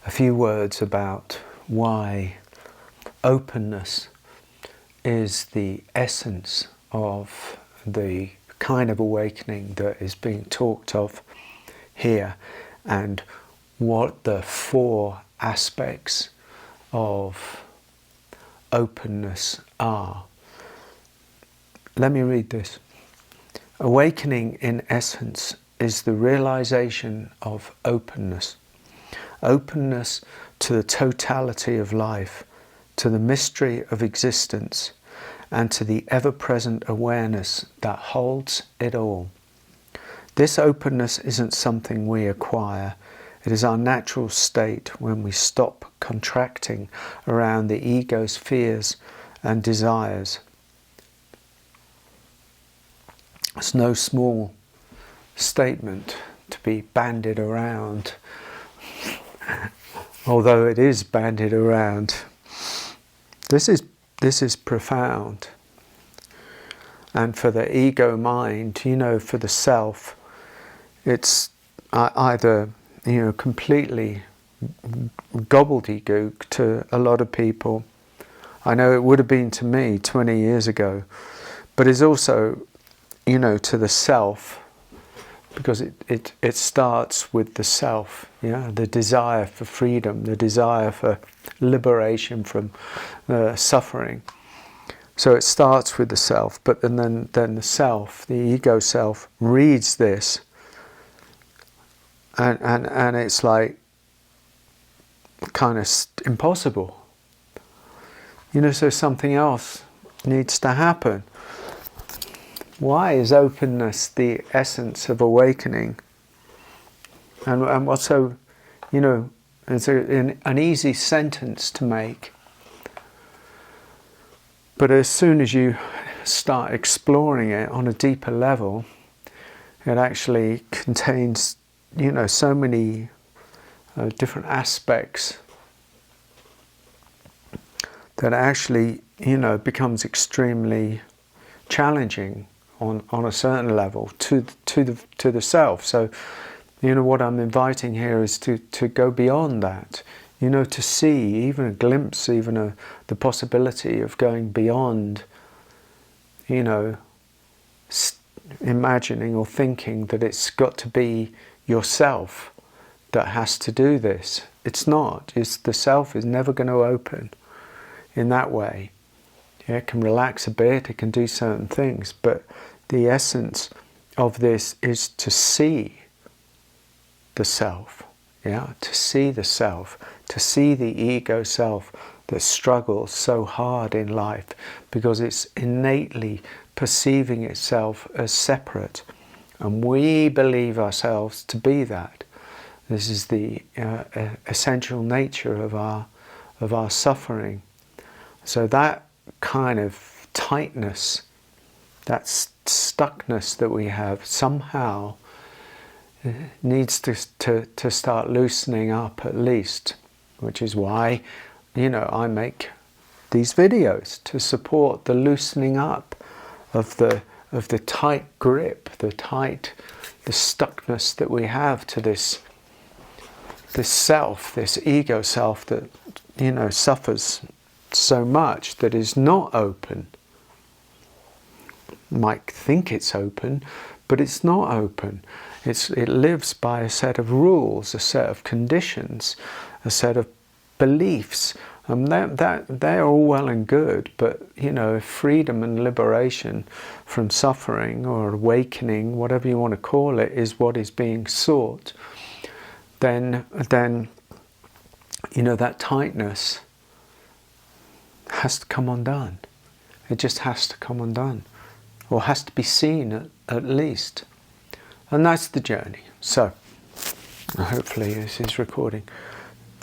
a few words about why openness is the essence of the kind of awakening that is being talked of here, and what the 4 aspects of openness are. Let me read this. Awakening, in essence, is the realization of openness. Openness to the totality of life, to the mystery of existence, and to the ever-present awareness that holds it all. This openness isn't something we acquire. It is our natural state when we stop contracting around the ego's fears and desires. It's no small statement to be bandied around, although it is bandied around. This is profound. And for the ego mind, for the self, it's either, completely gobbledygook to a lot of people. I know it would have been to me 20 years ago, but it's also, to the self, because it starts with the self, the desire for freedom, the desire for liberation from suffering. So it starts with the self, but then the self, the ego self, reads this, and it's like kind of impossible. So something else needs to happen. Why is openness the essence of awakening? And what's so, it's an easy sentence to make. But as soon as you start exploring it on a deeper level, it actually contains, so many different aspects that actually, becomes extremely challenging on a certain level to the self. So, what I'm inviting here is to go beyond that. To see even a glimpse, the possibility of going beyond, imagining or thinking that it's got to be yourself that has to do this. It's not. The self is never going to open in that way. It can relax a bit, it can do certain things, but the essence of this is to see the self. To see the self, to see the ego self that struggles so hard in life because it's innately perceiving itself as separate, and we believe ourselves to be that. This is the essential nature of our suffering. So that kind of tightness, that stuckness that we have, somehow needs to start loosening up at least, which is why, I make these videos to support the loosening up of the tight grip, the stuckness that we have to this self, this ego self that, suffers so much, that is not open. Might think it's open, but it's not open. It lives by a set of rules, a set of conditions, a set of beliefs, and they're all well and good. But if freedom and liberation from suffering or awakening, whatever you want to call it, is what is being sought, then that tightness has to come undone. It just has to come undone, or has to be seen at least. And that's the journey. So, hopefully this is recording.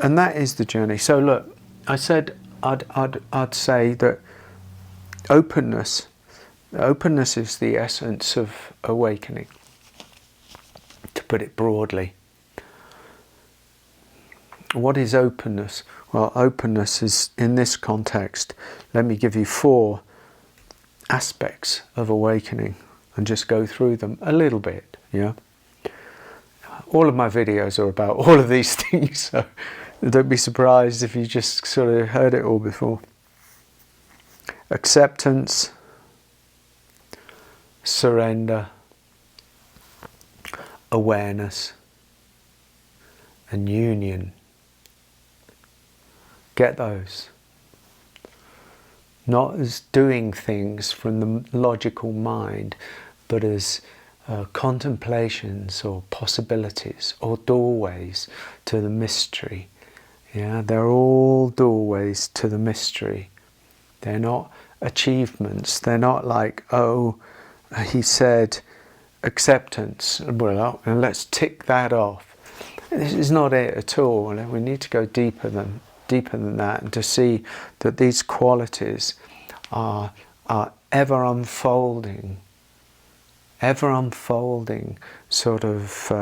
And that is the journey. So look, I said I'd say that openness is the essence of awakening, to put it broadly. What is openness? Well, openness is, in this context, let me give you 4 aspects of awakening and just go through them a little bit. All of my videos are about all of these things, so Don't be surprised if you just sort of heard it all before. Acceptance, surrender, awareness, and union. Get those. Not as doing things from the logical mind, but as contemplations or possibilities or doorways to the mystery. Yeah, they're all doorways to the mystery. They're not achievements. They're not like, oh, he said acceptance. Well, and let's tick that off. This is not it at all. We need to go deeper than that, and to see that these qualities are ever unfolding, sort of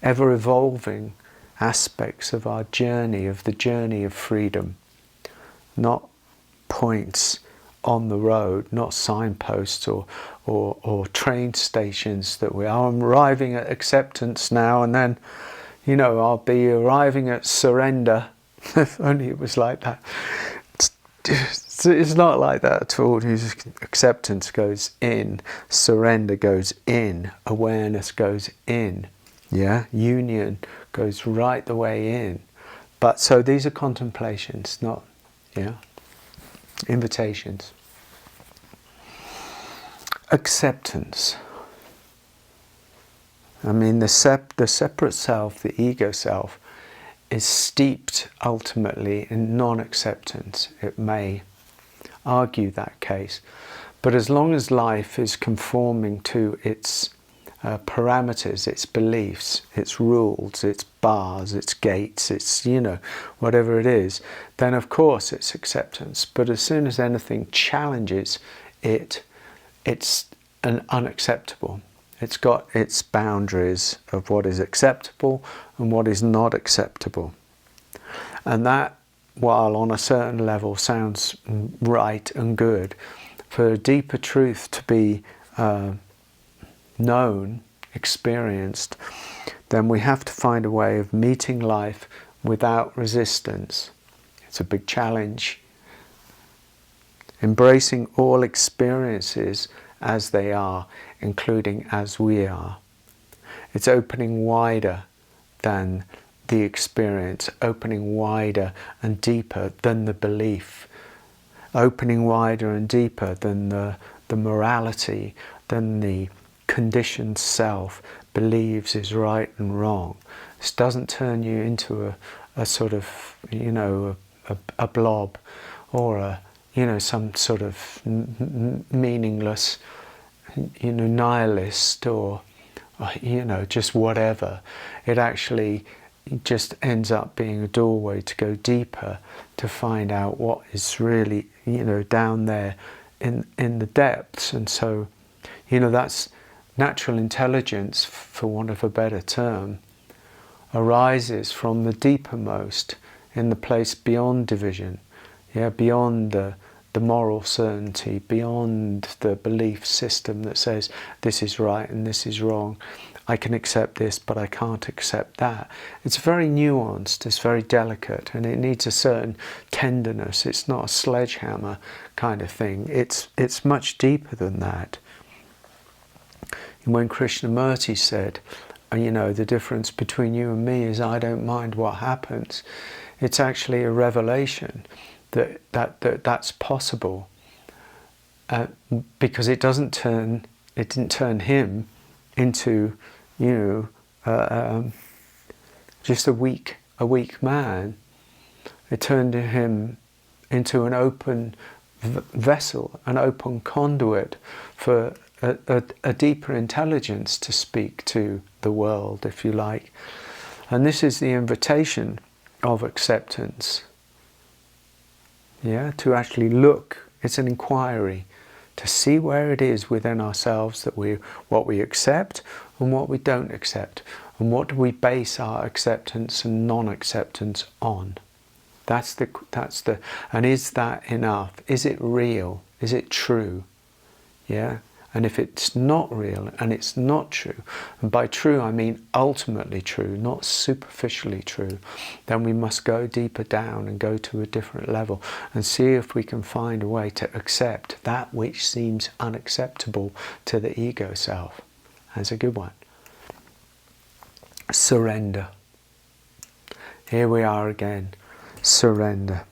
ever evolving aspects of our journey, of the journey of freedom. Not points on the road, not signposts or train stations that I'm arriving at acceptance now, and then, you know, I'll be arriving at surrender. If only it was like that. It's not like that at all. Acceptance goes in, surrender goes in, awareness goes in. Yeah, union goes right the way in. But so these are contemplations, not, yeah, invitations. Acceptance. I mean, the separate self, the ego self, is steeped ultimately in non-acceptance. It may argue that case, but as long as life is conforming to its parameters, its beliefs, its rules, its bars, its gates, its, you know, whatever it is, then of course it's acceptance. But as soon as anything challenges it, it's an unacceptable. It's got its boundaries of what is acceptable and what is not acceptable. And that, while on a certain level sounds right and good, for a deeper truth to be known, experienced, then we have to find a way of meeting life without resistance. It's a big challenge. Embracing all experiences as they are, including as we are. It's opening wider than the experience, opening wider and deeper than the belief, opening wider and deeper than the morality, than the conditioned self believes is right and wrong. This doesn't turn you into a sort of, you know, a blob, or a, you know, some sort of meaningless, you know, nihilist, or you know, just whatever. It actually just ends up being a doorway to go deeper, to find out what is really, you know, down there in the depths. And so, you know, that's natural intelligence, for want of a better term, arises from the deepermost, in the place beyond division, yeah, beyond the moral certainty, beyond the belief system that says this is right and this is wrong. I can accept this, but I can't accept that. It's very nuanced, it's very delicate, and it needs a certain tenderness. It's not a sledgehammer kind of thing. It's much deeper than that. When Krishnamurti said, you know, the difference between you and me is I don't mind what happens, it's actually a revelation that's possible, because it didn't turn him into, you know, just a weak man. It turned him into an open vessel, an open conduit for a deeper intelligence to speak to the world, if you like. And this is the invitation of acceptance. Yeah, to actually look. It's an inquiry to see where it is within ourselves that what we accept and what we don't accept, and what do we base our acceptance and non-acceptance on. That's and is that enough? Is it real? Is it true? Yeah, And if it's not real and it's not true, and by true I mean ultimately true, not superficially true, then we must go deeper down and go to a different level and see if we can find a way to accept that which seems unacceptable to the ego self. That's a good one. Surrender. Here we are again. Surrender.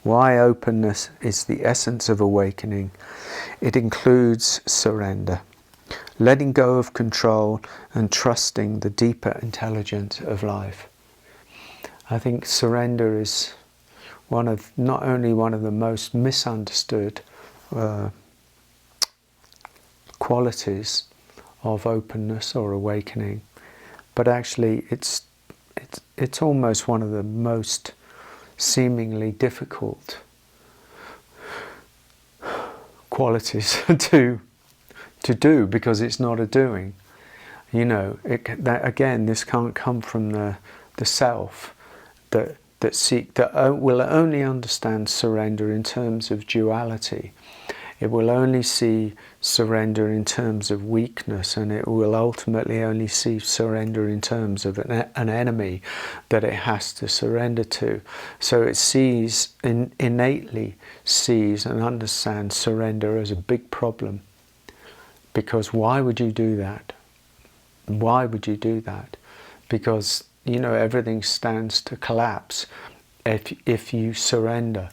Why openness is the essence of awakening. It includes surrender, letting go of control and trusting the deeper intelligence of life. I think surrender is not only one of the most misunderstood qualities of openness or awakening, but actually it's almost one of the most seemingly difficult qualities to do, because it's not a doing. Again, this can't come from the self that will only understand surrender in terms of duality. It will only see surrender in terms of weakness, and it will ultimately only see surrender in terms of an enemy that it has to surrender to. So it innately sees and understands surrender as a big problem. Because why would you do that? Why would you do that? Because, everything stands to collapse if you surrender.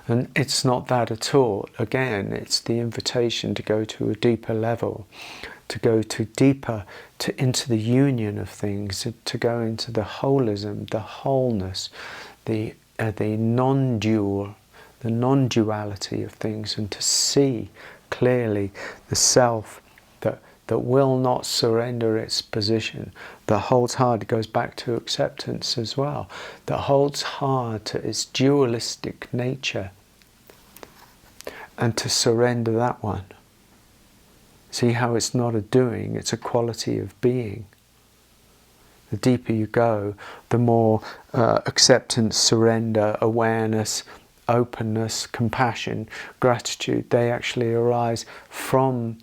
And it's not that at all. Again, it's the invitation to go to a deeper level, to go into the union of things, to go into the holism, the wholeness, the non-duality of things, and to see clearly the self that will not surrender its position, that holds hard. It goes back to acceptance as well, that holds hard to its dualistic nature, and to surrender that one. See how it's not a doing, it's a quality of being. The deeper you go, the more acceptance, surrender, awareness, openness, compassion, gratitude, they actually arise from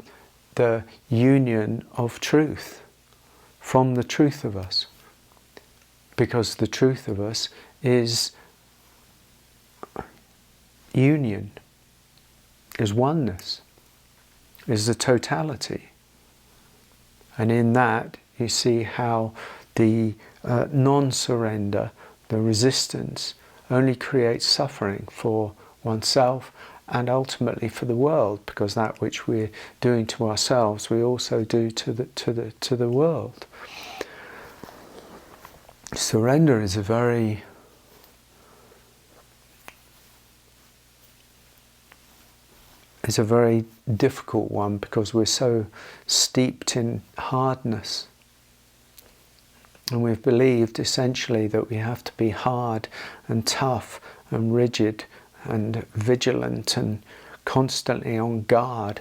the union of truth, from the truth of us. Because the truth of us is union, is oneness, is the totality. And in that you see how the non-surrender, the resistance, only creates suffering for oneself and ultimately for the world, because that which we're doing to ourselves we also do to the world. Surrender is a very difficult one, because we're so steeped in hardness. And we've believed essentially that we have to be hard and tough and rigid and vigilant and constantly on guard,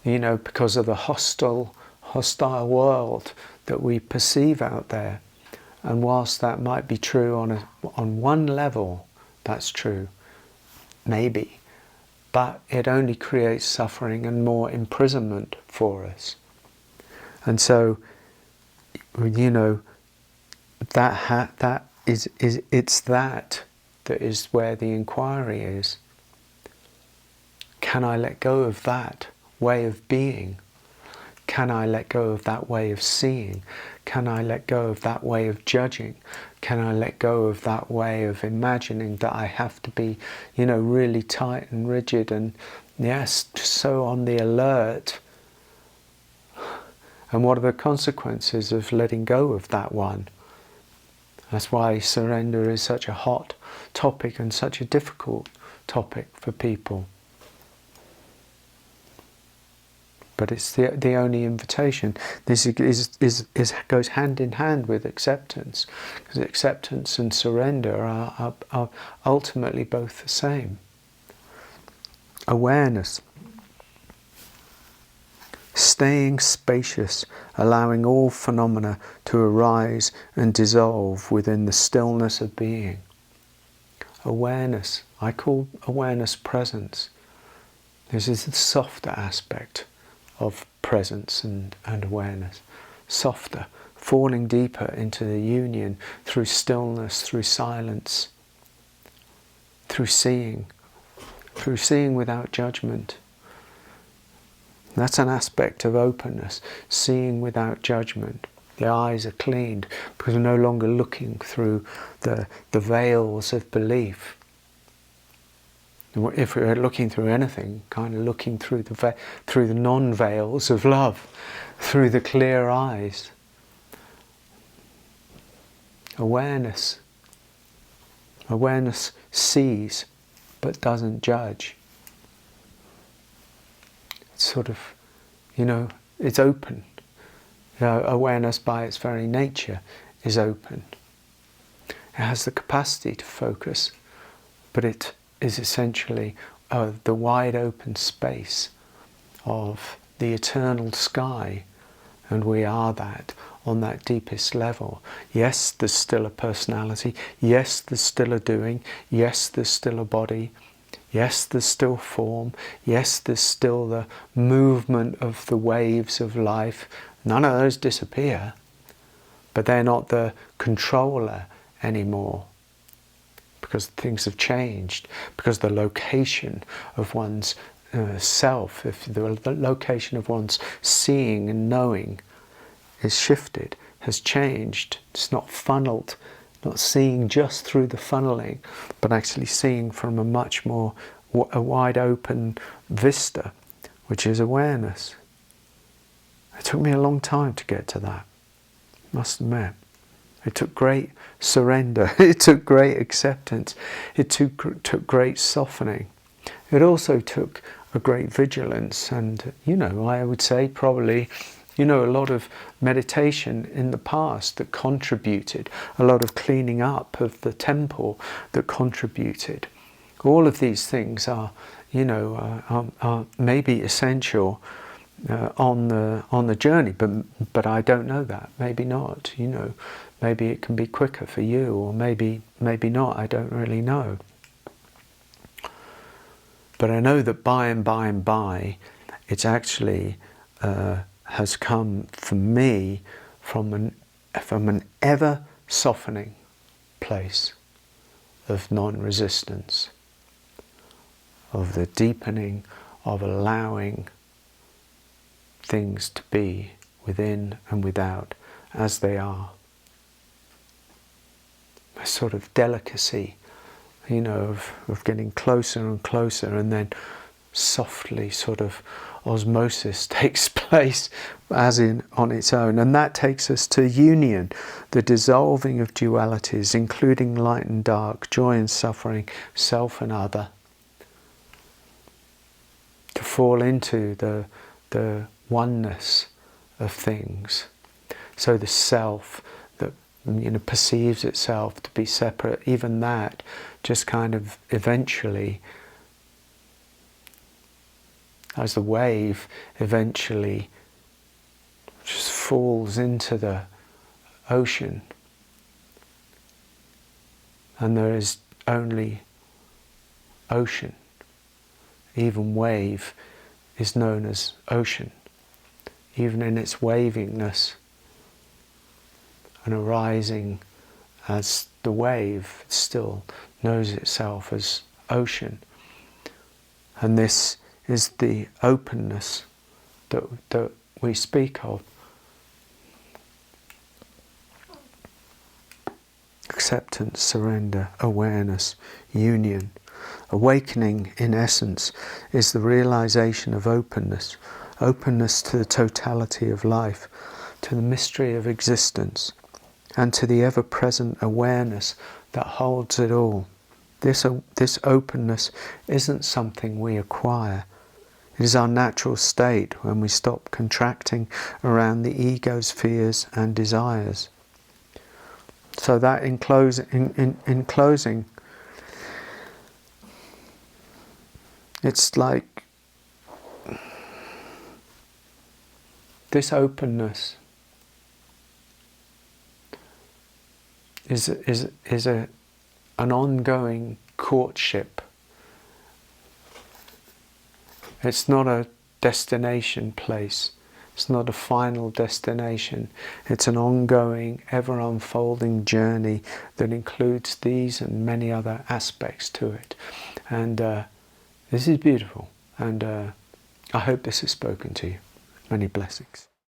because of the hostile world that we perceive out there. And whilst that might be true on one level, that's true, maybe. But it only creates suffering and more imprisonment for us. And so, that is where the inquiry is. Can I let go of that way of being? Can I let go of that way of seeing? Can I let go of that way of judging? Can I let go of that way of imagining that I have to be, really tight and rigid and, yes, so on the alert? And what are the consequences of letting go of that one? That's why surrender is such a hot topic and such a difficult topic for people. But it's the only invitation. This goes hand in hand with acceptance, because acceptance and surrender are ultimately both the same. Awareness. Staying spacious, allowing all phenomena to arise and dissolve within the stillness of being. Awareness. I call awareness presence. This is the softer aspect of presence and awareness. Softer, falling deeper into the union through stillness, through silence, through seeing without judgment. That's an aspect of openness, seeing without judgment. The eyes are cleaned because we're no longer looking through the veils of belief. If we're looking through anything, kind of looking through the non-veils of love, through the clear eyes. Awareness sees but doesn't judge. It's sort of, it's open. Awareness by its very nature is open. It has the capacity to focus, but it is essentially the wide open space of the eternal sky, and we are that on that deepest level. Yes, there's still a personality. Yes, there's still a doing. Yes, there's still a body. Yes, there's still form. Yes, there's still the movement of the waves of life. None of those disappear, but they're not the controller anymore, because things have changed, because the location of one's self, if the location of one's seeing and knowing is shifted, has changed. It's not funneled, not seeing just through the funneling, but actually seeing from a much more wide open vista, which is awareness. It took me a long time to get to that, must admit. It took great surrender, it took great acceptance, it took great softening. It also took a great vigilance and, I would say probably, a lot of meditation in the past that contributed, a lot of cleaning up of the temple that contributed. All of these things are maybe essential on the journey, but I don't know that. Maybe not. Maybe it can be quicker for you, or maybe not. I don't really know. But I know that by and by, it's actually has come for me from an ever softening place of non-resistance, of the deepening of allowing things to be within and without as they are. A sort of delicacy, of getting closer and closer, and then softly sort of osmosis takes place as in on its own, and that takes us to union, the dissolving of dualities, including light and dark, joy and suffering, self and other, to fall into the oneness of things. So the self that perceives itself to be separate, even that just kind of eventually, as the wave eventually just falls into the ocean, and there is only ocean. Even wave is known as ocean, even in its wavingness and arising as the wave, it still knows itself as ocean. And this is the openness that we speak of. Acceptance, surrender, awareness, union. Awakening, in essence, is the realization of openness. Openness to the totality of life, to the mystery of existence, and to the ever-present awareness that holds it all. This openness isn't something we acquire. It is our natural state when we stop contracting around the ego's fears and desires. So that in closing, it's like this openness is an ongoing courtship. It's not a destination place. It's not a final destination. It's an ongoing, ever unfolding journey that includes these and many other aspects to it. And this is beautiful. And I hope this has spoken to you. Many blessings.